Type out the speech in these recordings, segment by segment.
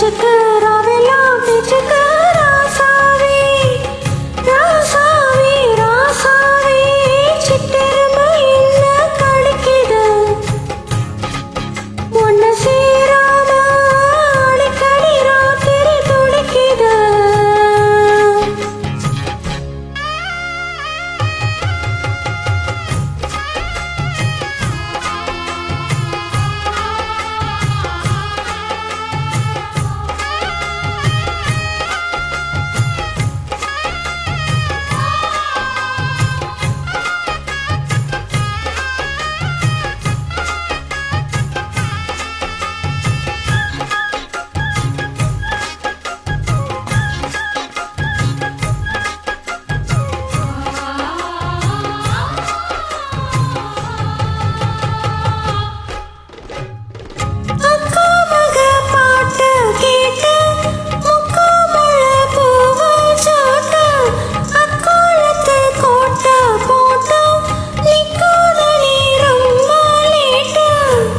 மூச்சுக்கு ராவெல்லாம் பேச்சுக்கு ராசாவே ராசாவே ராசாவே சிட்டெருமை என்ன கடிக்குது ஒன்ன சேராம அடிக்கடி ராத்திரி துடிக்குது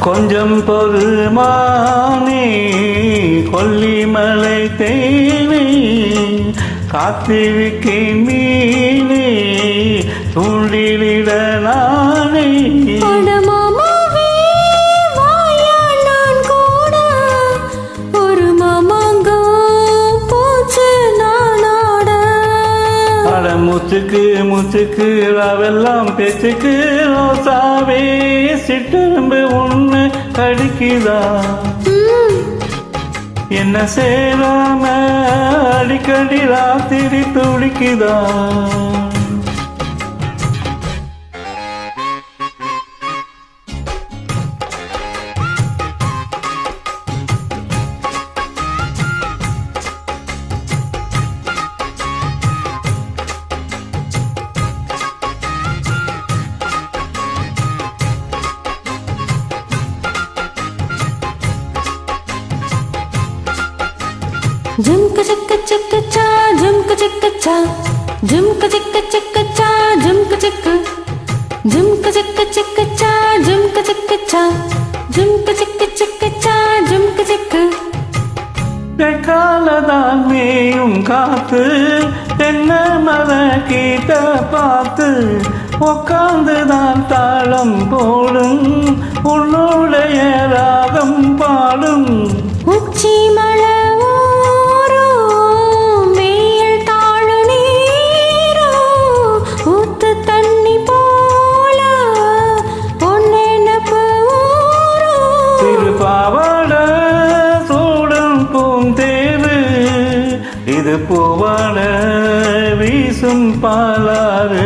கொஞ்சம் பொறுமானே கொல்லிமலை தேனே காத்திருக்கேன் மீனே தூண்டிலிட நானே முச்சுக்கு முச்சுக்கு ராவெல்லாம் பேச்சுக்கு ரோசாவே சிட்டெரும்பு உன்னை கடிக்குதா என்ன சேராம அடிக்கடி ராத்திரி துடிக்குதா झुमक चिक चिक चा झुमक चिक चा झुमक चिक चिक चा झुमक चिक झुमक चिक चिक चा झुमक चिक चा झुमक चिक चिक चा झुमक चिक காலதான் மேயும் காத்து என்ன மத கீட்ட பார்த்து உக்காந்துதான் தாளம் போடும் உன்னுடைய ராகம் பாடும் உச்சி மழை இது பூவான வீசும் பாலாறு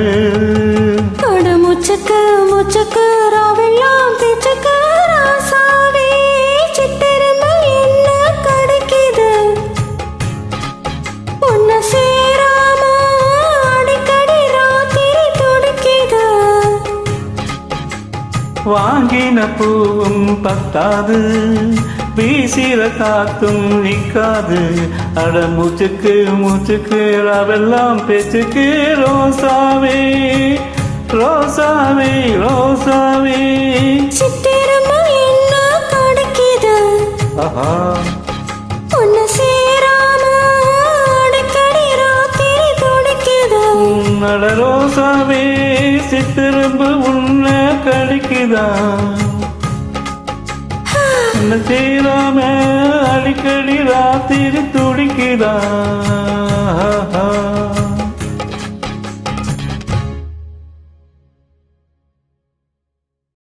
முச்சுக்கு முச்சுக்கு ராவெல்லாம் பேச்சுக்கு ராசாவே சிட்டெருமை என்ன கடிக்குது ஒன்ன சேராம அடிக்கடி ராத்திரி துடிக்குது வாங்கின பூவும் பத்தாது வீசிற காத்தும் நிற்காது அட மூச்சுக்கு மூச்சுக்கு ராவெல்லாம் பேச்சுக்கு ரோசாவே ரோசாவே ரோசாவே சிட்டெருமை என்ன கடிக்குது ஒன்ன சேராம அடிக்கடி ராத்திரி துடிக்குது அட ரோசாவே சிட்டெரும்பு உன்னை கடிக்குதா என்ன சேராம அடிக்கடி ராத்திரி துடிக்குதா